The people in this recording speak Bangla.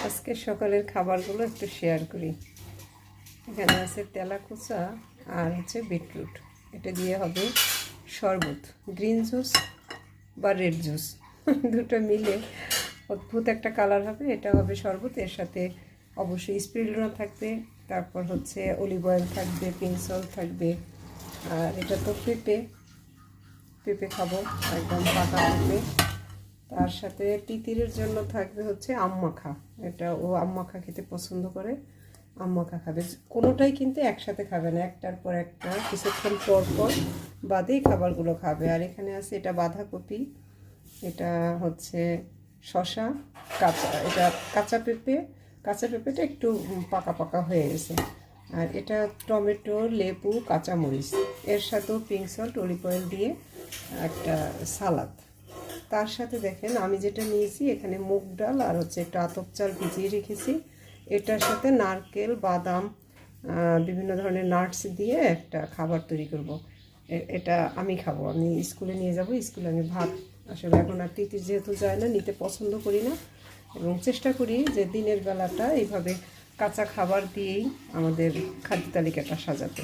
আজকে সকালের খাবারগুলো একটু শেয়ার করি। এখানে আছে তেলাকুচা আর হচ্ছে বিটরুট। এটা দিয়ে হবে শরবত, গ্রিন জুস বা রেড জুস দুটো মিলে অদ্ভুত একটা কালার হবে। এটা হবে শরবত, এর সাথে অবশ্যই স্পিরুলিনা থাকবে, তারপর হচ্ছে অলিভ অয়েল থাকবে, পিঙ্ক সল্ট থাকবে। আর এটা তো পেঁপে পেঁপে খাবো, একদম পাকা পেঁপে। তার সাথে তিতিরের জন্য থাকবে হচ্ছে আম মাখা। এটা ও আম মাখা খেতে পছন্দ করে, আম মাখা খাবে। কোনোটাই কিন্তু একসাথে খাবে না, একটার পর একটা কিছুক্ষণ পর পর বাদেই খাবারগুলো খাবে। আর এখানে আছে এটা বাঁধাকপি, এটা হচ্ছে শসা, এটা কাঁচা পেঁপে। কাঁচা পেঁপেটা একটু পাকা পাকা হয়ে গেছে। আর এটা টমেটো, লেবু, কাঁচামরিচ, এর সাথেও পিঙ্ক সল্ট, অলিভ অয়েল দিয়ে একটা সালাদ। তার সাথে দেখেন আমি যেটা নিয়েছি, এখানে মুগ ডাল আর হচ্ছে একটু আতপ চাল ভিজিয়ে রেখেছি। এটার সাথে নারকেল, বাদাম, বিভিন্ন ধরনের নাটস দিয়ে একটা খাবার তৈরি করব। এটা আমি খাবো, আমি স্কুলে নিয়ে যাব। স্কুলে আমি ভাত, আসলে এখন আর তিতির যেহেতু যায় না, নিতে পছন্দ করি না, এবং চেষ্টা করি যে দিনের বেলাটা এইভাবে কাঁচা খাবার দিয়েই আমাদের খাদ্য তালিকাটা সাজাতে।